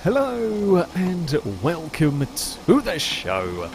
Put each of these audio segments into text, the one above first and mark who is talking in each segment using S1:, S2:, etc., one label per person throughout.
S1: Hello and welcome to the show.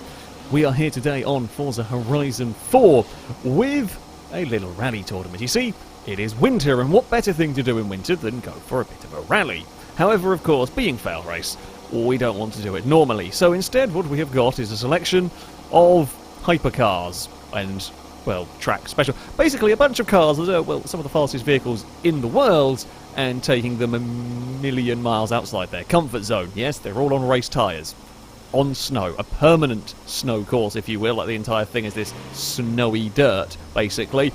S1: We are here today on Forza Horizon 4 with a little rally tournament. You see, it is winter, and what better thing to do in winter than go for a bit of a rally? However, of course, being FailRace, we don't want to do it normally. So instead, what we have got is a selection of Hypercars and, well, track special. Basically, a bunch of cars that are, well, some of the fastest vehicles in the world, and taking them a million miles outside their comfort zone. Yes, they're all on race tyres. On snow. A permanent snow course, if you will. Like, the entire thing is this snowy dirt, basically.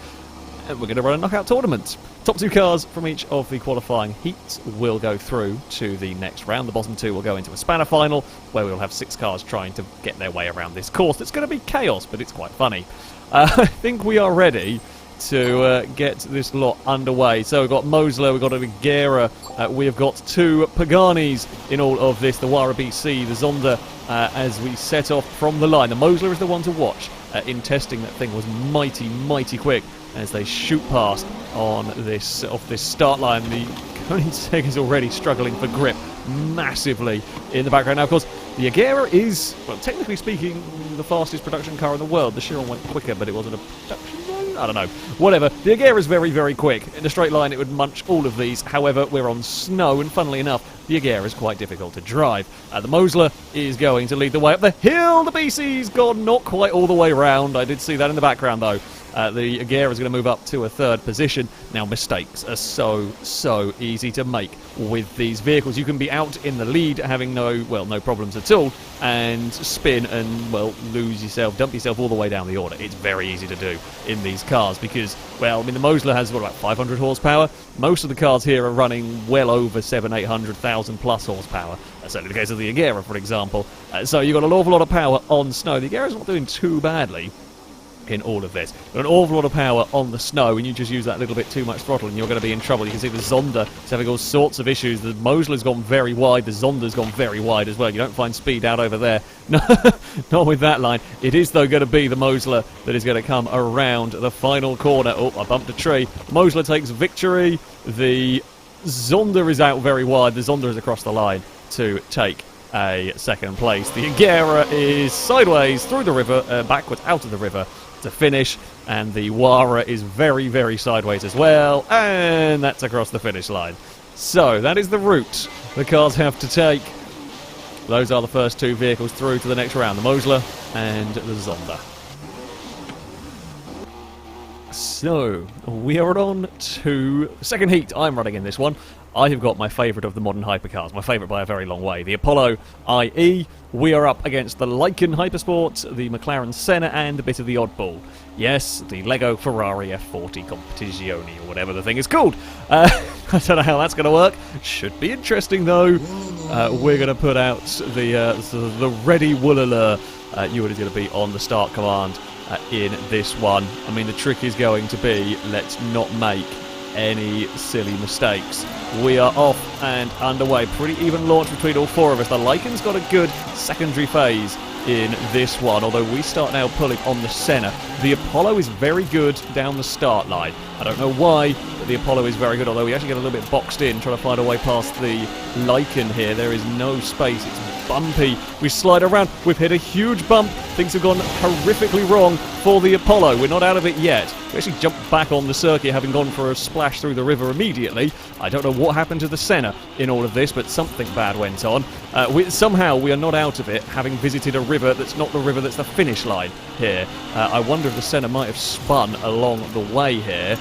S1: And we're going to run a knockout tournament. Top two cars from each of the qualifying heats will go through to the next round. The bottom two will go into a spanner final, where we'll have 6 cars trying to get their way around this course. It's going to be chaos, but it's quite funny. I think we are ready to get this lot underway. So we've got Mosler, we've got a Agera, we've got 2 Paganis in all of this, the Wara BC, the Zonda, as we set off from the line. The Mosler is the one to watch in testing. That thing was mighty quick as they shoot past on this off this start line. The Koenigsegg is already struggling for grip massively in the background. Now, of course, the Agera is, well, technically speaking, the fastest production car in the world. The Chiron went quicker, but it wasn't a production one. I don't know. Whatever. The Agera is very quick. In a straight line, it would munch all of these. However, we're on snow, and funnily enough, the Agera is quite difficult to drive. The Mosler is going to lead the way up the hill. The BC's gone not quite all the way round. I did see that in the background, though. The Agera is going to move up to a 3rd position. Now, mistakes are so easy to make with these vehicles. You can be out in the lead, having no problems at all, and spin and, well, lose yourself, dump yourself all the way down the order. It's very easy to do in these cars because, well, I mean, the Mosler has, what, about 500 horsepower? Most of the cars here are running well over 700,000-800,000 plus horsepower. That's certainly the case of the Agera, for example. So you've got an awful lot of power on snow. The Agera's not doing too badly in all of this. But an awful lot of power on the snow, and you just use that little bit too much throttle and you're going to be in trouble. You can see the Zonda is having all sorts of issues. The Mosler's gone very wide, the Zonda's gone very wide as well. You don't find speed out over there. No, not with that line. It is, though, going to be the Mosler that is going to come around the final corner. Oh, I bumped a tree. Mosler takes victory. The Zonda is out very wide. The Zonda is across the line to take a 2nd place. The Agera is sideways through the river, backwards out of the river to finish, and the Wara is very sideways as well, and that's across the finish line. So that is the route the cars have to take. Those are the first 2 vehicles through to the next round, the Mosler and the Zonda. So we are on to the 2nd heat. I'm running in this one. I have got my favourite of the modern hypercars, my favourite by a very long way, the Apollo IE. We are up against the Lykan Hypersport, the McLaren Senna, and a bit of the oddball. Yes, the Lego Ferrari F40 Competizione, or whatever the thing is called. I don't know how that's going to work. Should be interesting, though. We're going to put out the Ready Woolala unit is going to be on the start command in this one. I mean, the trick is going to be, let's not make any silly mistakes. We are off and underway. Pretty even launch between all 4 of us. The Lykan's got a good secondary phase in this one, although we start now pulling on the Senna. The Apollo is very good down the start line. I don't know why, but the Apollo is very good, although we actually get a little bit boxed in trying to find our way past the Lykan here. There is no space. It's bumpy. We slide around. We've hit a huge bump. Things have gone horrifically wrong for the Apollo. We're not out of it yet. We actually jumped back on the circuit, having gone for a splash through the river immediately. I don't know what happened to the Senna in all of this, but something bad went on. Somehow we are not out of it, having visited a river that's not the river that's the finish line here. I wonder if the Senna might have spun along the way here.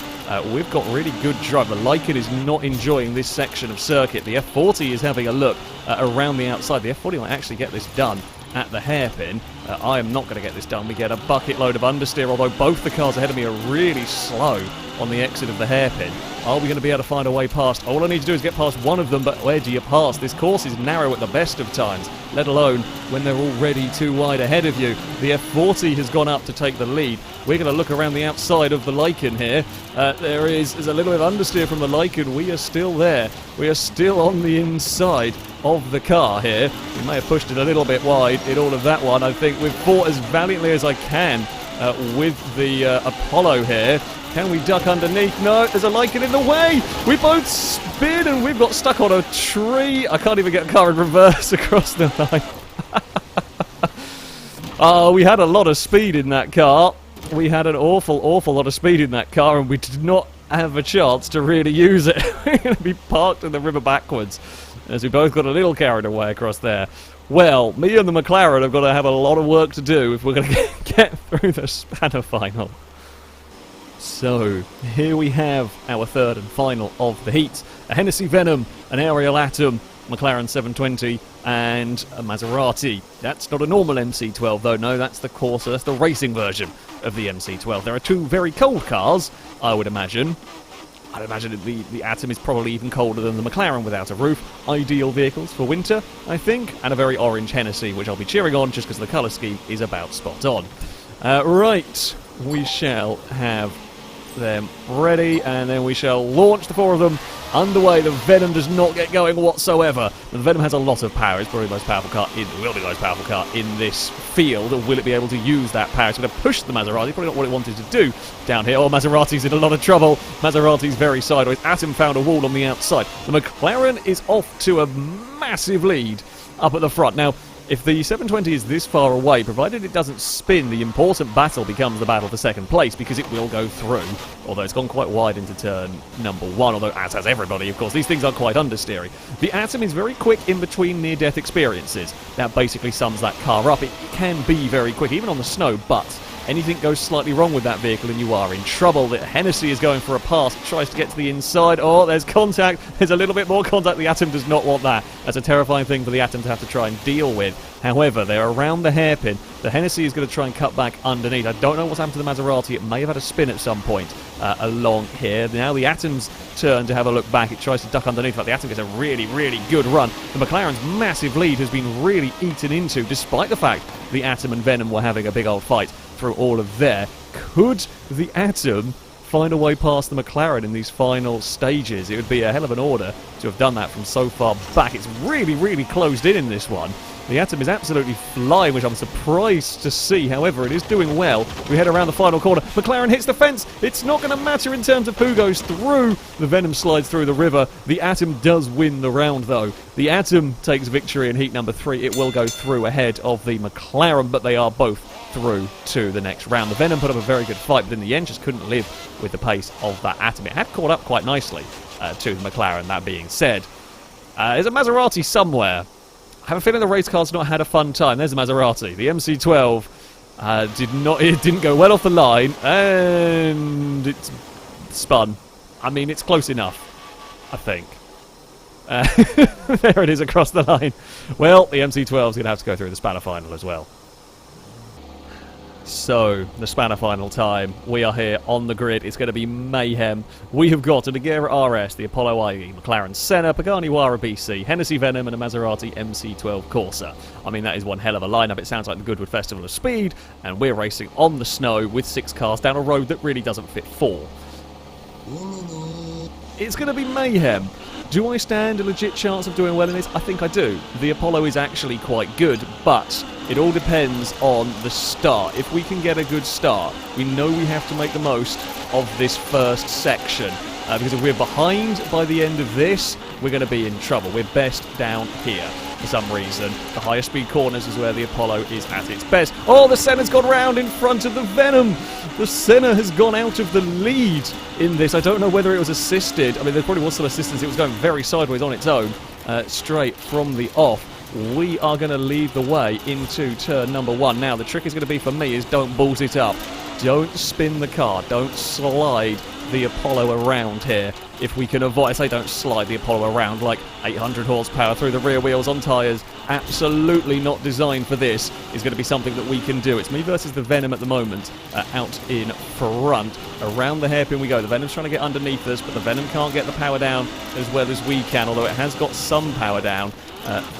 S1: We've got really good drive. The Lykan is not enjoying this section of circuit. The F40 is having a look around the outside. The F40 might actually get this done at the hairpin. I am not going to get this done. We get a bucket load of understeer, although both the cars ahead of me are really slow on the exit of the hairpin. Are we going to be able to find a way past? All I need to do is get past one of them, but where do you pass? This course is narrow at the best of times, let alone when they're already too wide ahead of you. The F40 has gone up to take the lead. We're going to look around the outside of the Lykan here. There's a little bit of understeer from the Lykan. We are still there. We are still on the inside of the car here. We may have pushed it a little bit wide in all of that one. I think we've fought as valiantly as I can with the Apollo here. Can we duck underneath? No, there's a lichen in the way. We both spin and we've got stuck on a tree. I can't even get a car in reverse across the line. Oh, we had a lot of speed in that car. We had an awful lot of speed in that car, and we did not have a chance to really use it. We're going to be parked in the river backwards, as we both got a little carried away across there. Well, me and the McLaren have got to have a lot of work to do if we're going to get through the Spanner final. So, here we have our third and final of the heats. A Hennessy Venom, an Ariel Atom, McLaren 720, and a Maserati. That's not a normal MC12 though, no, that's the Corsa, that's the racing version of the MC12. There are two very cold cars, I would imagine. I'd imagine the Atom is probably even colder than the McLaren without a roof. Ideal vehicles for winter, I think, and a very orange Hennessy, which I'll be cheering on just because the colour scheme is about spot on. Right, we shall have them ready, and then we shall launch the four of them underway. The Venom does not get going whatsoever. The Venom has a lot of power. It's probably the most powerful car will be the most powerful car in this field. Or will it be able to use that power? It's going to push the Maserati. Probably not what it wanted to do down here. Oh, Maserati's in a lot of trouble. Maserati's very sideways. Atom found a wall on the outside. The McLaren is off to a massive lead up at the front. Now, if the 720 is this far away, provided it doesn't spin, the important battle becomes the battle for second place, because it will go through, although it's gone quite wide into turn number one, although as has everybody, of course. These things are quite understeery. The Atom is very quick in between near-death experiences. That basically sums that car up. It can be very quick, even on the snow, but anything goes slightly wrong with that vehicle and you are in trouble. The Hennessy is going for a pass, tries to get to the inside. Oh, there's contact. There's a little bit more contact. The Atom does not want that. That's a terrifying thing for the Atom to have to try and deal with. However, they're around the hairpin. The Hennessy is going to try and cut back underneath. I don't know what's happened to the Maserati. It may have had a spin at some point along here. Now the Atom's turn to have a look back. It tries to duck underneath, but the Atom gets a really good run. The McLaren's massive lead has been really eaten into, despite the fact the Atom and Venom were having a big old fight through all of there. Could the Atom find a way past the McLaren in these final stages? It would be a hell of an order to have done that from so far back. It's really closed in this one. The Atom is absolutely flying, which I'm surprised to see. However, it is doing well. We head around the final corner. McLaren hits the fence. It's not going to matter in terms of who goes through. The Venom slides through the river. The Atom does win the round, though. The Atom takes victory in heat number 3. It will go through ahead of the McLaren, but they are both through to the next round. The Venom put up a very good fight, but in the end just couldn't live with the pace of that Atom. It had caught up quite nicely to the McLaren, that being said. There's a Maserati somewhere. I have a feeling the race car's not had a fun time. There's the Maserati. The MC12 it didn't go well off the line, and it's spun. I mean, it's close enough, I think. There it is across the line. Well, the MC12 is going to have to go through the Spanner final as well. So, the Spanner final time. We are here on the grid. It's going to be mayhem. We have got a Nagera RS, the Apollo IE, McLaren Senna, Pagani Huayra BC, Hennessy Venom, and a Maserati MC12 Corsa. I mean, that is one hell of a lineup. It sounds like the Goodwood Festival of Speed, and we're racing on the snow with 6 cars down a road that really doesn't fit 4. It's going to be mayhem. Do I stand a legit chance of doing well in this? I think I do. The Apollo is actually quite good, but it all depends on the start. If we can get a good start, we know we have to make the most of this first section. Because if we're behind by the end of this, we're going to be in trouble. We're best down here for some reason. The higher speed corners is where the Apollo is at its best. Oh, the Senna's gone round in front of the Venom. The Senna has gone out of the lead in this. I don't know whether it was assisted. I mean, there probably was some assistance. It was going very sideways on its own, straight from the off. We are going to lead the way into turn number 1. Now, the trick is going to be for me is don't balls it up. Don't spin the car. Don't slide the Apollo around here. If we can avoid, I say don't slide the Apollo around like 800 horsepower through the rear wheels on tyres. Absolutely not designed for this. Is going to be something that we can do. It's me versus the Venom at the moment, out in front. Around the hairpin we go. The Venom's trying to get underneath us, but the Venom can't get the power down as well as we can, although it has got some power down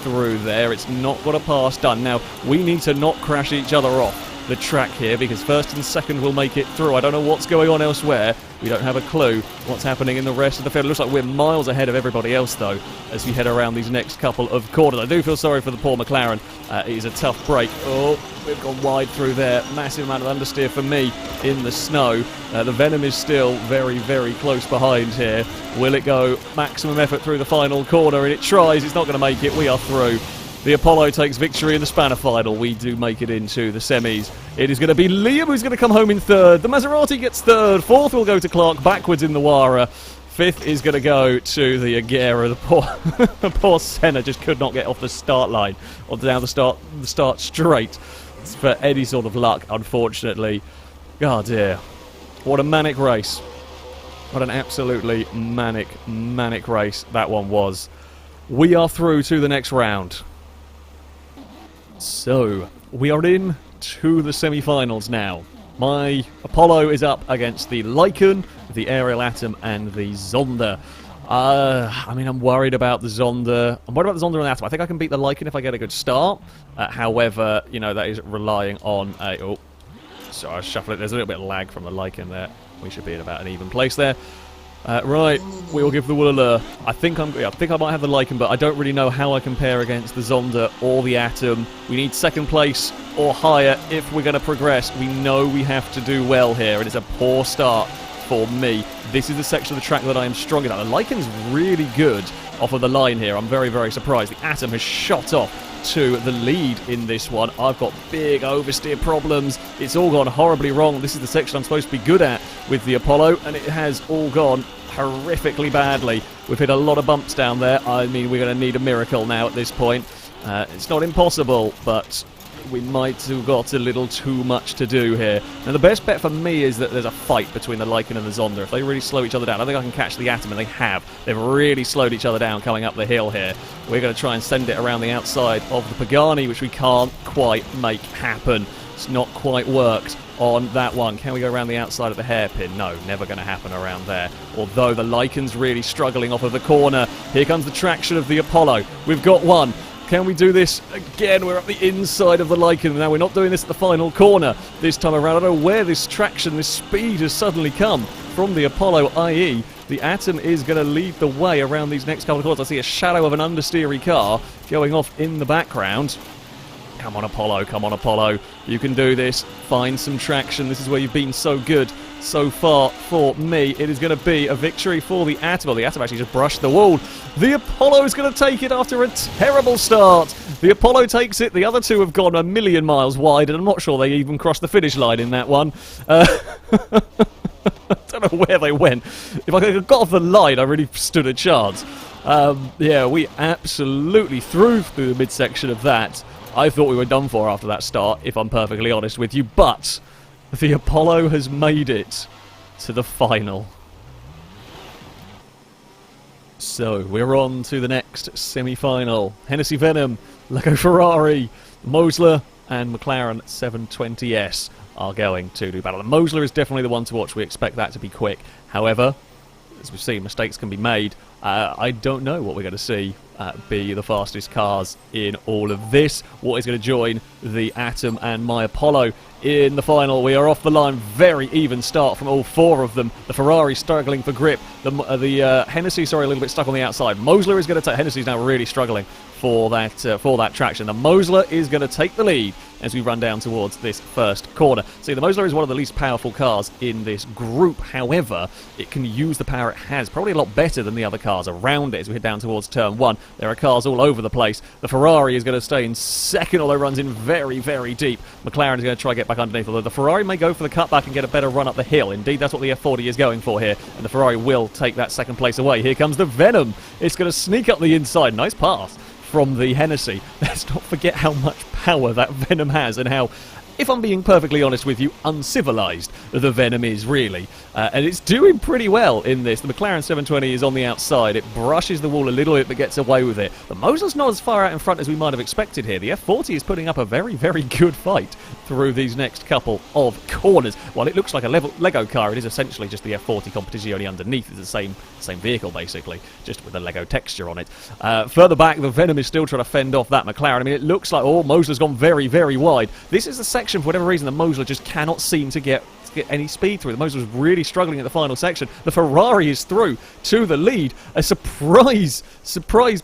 S1: through there. It's not got a pass done. Now, we need to not crash each other off. the track here, because first and second will make it through. I don't know what's going on elsewhere. We don't have a clue what's happening in the rest of the field. It looks like we're miles ahead of everybody else, though, as we head around these next couple of corners. I do feel sorry for the poor McLaren. It is a tough break. Oh, we've gone wide through there. Massive amount of understeer for me in the snow. The Venom is still very, very close behind here. Will it go maximum effort through the final corner? And it tries. It's not going to make it. We are through. The Apollo takes victory in the Spanner final. We do make it into the semis. It is going to be Liam who's going to come home in third. The Maserati gets third. Fourth will go to Clark, backwards in the Wara. Fifth is going to go to the Agera. The poor Senna just could not get off the start line or down the start straight for any sort of luck, unfortunately. Oh dear. What a manic race. What an absolutely manic race that one was. We are through to the next round. So, we are in to the semi-finals now. My Apollo is up against the Lycan, the Aerial Atom, and the Zonda. I mean, I'm worried about the Zonda. I'm worried about the Zonda and the Atom. I think I can beat the Lycan if I get a good start. However, you know, that is relying on a... Oh, sorry, I shuffled it. There's a little bit of lag from the Lycan there. We should be in about an even place there. Right, we will give the Woolalur. I think I might have the Lycan, but I don't really know how I compare against the Zonda or the Atom. We need second place or higher if we're going to progress. We know we have to do well here, and it's a poor start for me. This is the section of the track that I am strongest at. The Lycan's really good off of the line here. I'm very, very surprised. The Atom has shot off to the lead in this one. I've got big oversteer problems. It's all gone horribly wrong. This is the section I'm supposed to be good at with the Apollo, and it has all gone horrifically badly. We've hit a lot of bumps down there. I mean, we're going to need a miracle now at this point. It's not impossible, but we might have got a little too much to do here. Now, the best bet for me is that there's a fight between the Lycan and the Zonda. If they really slow each other down, I think I can catch the Atom, and they have. They've really slowed each other down coming up the hill here. We're going to try and send it around the outside of the Pagani, which we can't quite make happen. It's not quite worked on that one. Can we go around the outside of the hairpin? No, never going to happen around there. Although the Lycan's really struggling off of the corner. Here comes the traction of the Apollo. We've got one. Can we do this again? We're up the inside of the Lycan. Now, we're not doing this at the final corner this time around. I don't know where this traction, this speed has suddenly come from the Apollo, i.e. the Atom is going to lead the way around these next couple of corners. I see a shadow of an understeery car going off in the background. Come on, Apollo. Come on, Apollo. You can do this. Find some traction. This is where you've been so good so far for me. It is going to be a victory for the Atom. Well, the Atom actually just brushed the wall. The Apollo is going to take it after a terrible start. The Apollo takes it. The other two have gone a million miles wide, and I'm not sure they even crossed the finish line in that one. I don't know where they went. If I got off the line, I really stood a chance. Yeah, we absolutely threw through the midsection of that. I thought we were done for after that start, if I'm perfectly honest with you, but the Apollo has made it to the final. So, we're on to the next semi-final. Hennessy Venom, Lego Ferrari, Mosler and McLaren 720S are going to do battle. The Mosler is definitely the one to watch. We expect that to be quick. However, as we've seen, mistakes can be made. I don't know what we're going to see be the fastest cars in all of this. What is going to join the Atom and my Apollo in the final? We are off the line. Very even start from all four of them. The Ferrari struggling for grip. The Hennessy, sorry, a little bit stuck on the outside. Mosler is going to take... Hennessy's now really struggling for that traction. The Mosler is going to take the lead as we run down towards this first corner. See, the Mosler is one of the least powerful cars in this group. However, it can use the power it has probably a lot better than the other cars around it as we head down towards turn one. There are cars all over the place. The Ferrari is going to stay in second, although it runs in very, very deep. McLaren is going to try to get back underneath, although the Ferrari may go for the cutback and get a better run up the hill. Indeed, that's what the F40 is going for here, and the Ferrari will take that second place away. Here comes the Venom. It's going to sneak up the inside. Nice pass from the Hennessy. Let's not forget how much power that Venom has and how, if I'm being perfectly honest with you, uncivilized the Venom is, really. And it's doing pretty well in this. The McLaren 720 is on the outside. It brushes the wall a little bit but gets away with it. The Mosler's not as far out in front as we might have expected here. The F40 is putting up a very, very good fight through these next couple of corners. While it looks like a Lego car, it is essentially just the F40 competition, only underneath. It's the same vehicle, basically, just with a Lego texture on it. Further back, the Venom is still trying to fend off that McLaren. I mean, it looks like, oh, Mosler's gone very, very wide. This is the section, for whatever reason, that Mosler just cannot seem to get any speed through. The Mosler's really struggling at the final section. The Ferrari is through to the lead. A surprise,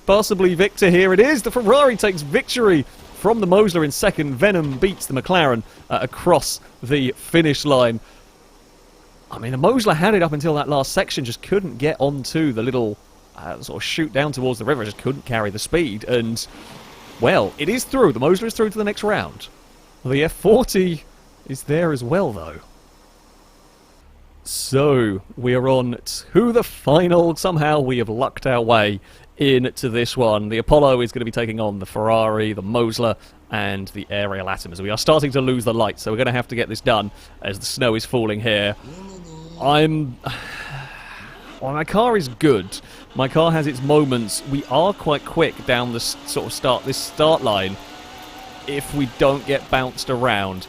S1: possibly victor here. It is. The Ferrari takes victory from the Mosler in second. Venom beats the McLaren across the finish line. I mean, the Mosler had it up until that last section, just couldn't get onto the little sort of shoot down towards the river, just couldn't carry the speed. And, well, it is through. The Mosler is through to the next round. The F40 is there as well, though. So, we are on to the final. Somehow we have lucked our way into this one. The Apollo is going to be taking on the Ferrari, the Mosler, and the Aerial Atoms. We are starting to lose the light, so we're going to have to get this done as the snow is falling here. Well, my car is good. My car has its moments. We are quite quick down the start line if we don't get bounced around.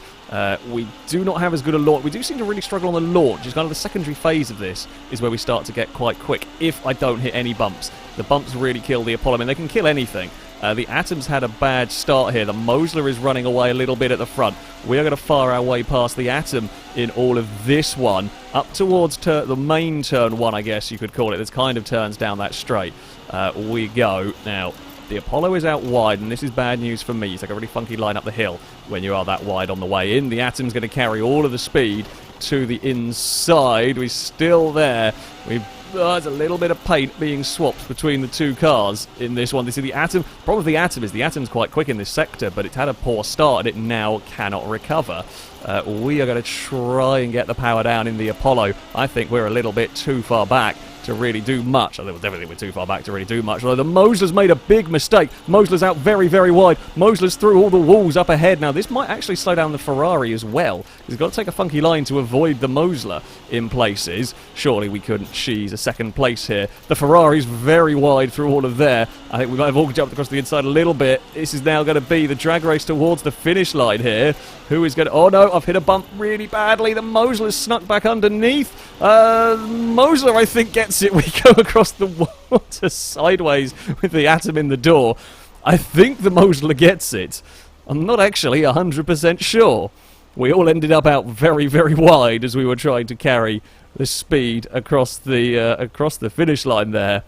S1: We do not have as good a launch. We do seem to really struggle on the launch. It's kind of the secondary phase of this is where we start to get quite quick if I don't hit any bumps. The bumps really kill the Apollo. I mean, they can kill anything. The Atoms had a bad start here. The Mosler is running away a little bit at the front. We are going to fire our way past the Atom in all of this one, up towards the main turn one, I guess you could call it. This kind of turns down that straight. We go. Now, the Apollo is out wide, and this is bad news for me. It's like a really funky line up the hill when you are that wide on the way in. The Atom's going to carry all of the speed to the inside. We're still there. There's a little bit of paint being swapped between the two cars in this one. This is the Atom. The problem with the Atom is the Atom's quite quick in this sector, but it's had a poor start and it now cannot recover. We are going to try and get the power down in the Apollo. I think we're a little bit too far back to really do much. I think definitely we're too far back to really do much. Although the Mosler's made a big mistake. Mosler's out very, very wide. Mosler's through all the walls up ahead. Now, this might actually slow down the Ferrari as well. He's got to take a funky line to avoid the Mosler in places. Surely we couldn't cheese a second place here. The Ferrari's very wide through all of there. I think we might have all jumped across the inside a little bit. This is now going to be the drag race towards the finish line here. Who is going to... Oh, no, I've hit a bump really badly. The Mosler's snuck back underneath. Mosler, I think, gets it. We go across the water sideways with the Atom in the door. I think the Mosler gets it. I'm not actually 100% sure. We all ended up out very, very wide as we were trying to carry the speed across the finish line there.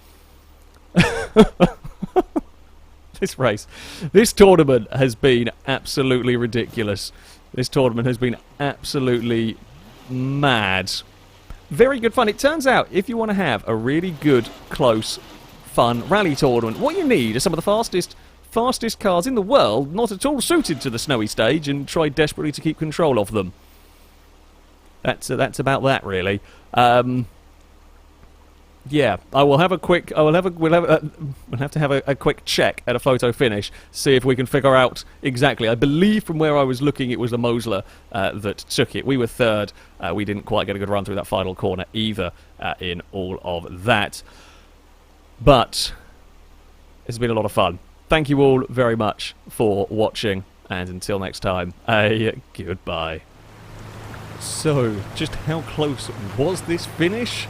S1: This tournament has been absolutely ridiculous. This tournament has been absolutely mad. Very good fun. It turns out, if you want to have a really good, close, fun rally tournament, what you need are some of the fastest cars in the world, not at all suited to the snowy stage, and try desperately to keep control of them. That's about that, really. Yeah, we'll have to have a quick check at a photo finish, see if we can figure out exactly. I believe from where I was looking, it was the Mosler that took it. We were third. We didn't quite get a good run through that final corner either in all of that. But it's been a lot of fun. Thank you all very much for watching, and until next time, goodbye. So, just how close was this finish?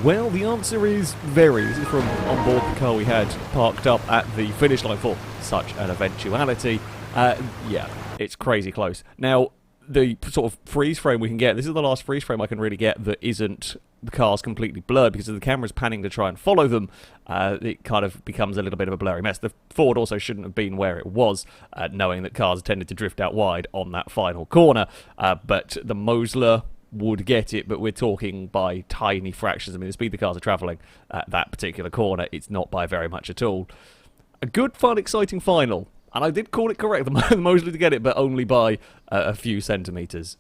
S1: Well, the answer is very. This is from on board the car we had parked up at the finish line for such an eventuality. Yeah, it's crazy close. Now, the sort of freeze frame we can get, this is the last freeze frame I can really get that isn't the cars completely blurred, because the camera's panning to try and follow them. It kind of becomes a little bit of a blurry mess. The Ford also shouldn't have been where it was, knowing that cars tended to drift out wide on that final corner. But the Mosler would get it, but we're talking by tiny fractions. I mean, the speed the cars are travelling at that particular corner, it's not by very much at all. A good, fun, exciting final. And I did call it correct, the Mosler to get it, but only by a few centimetres.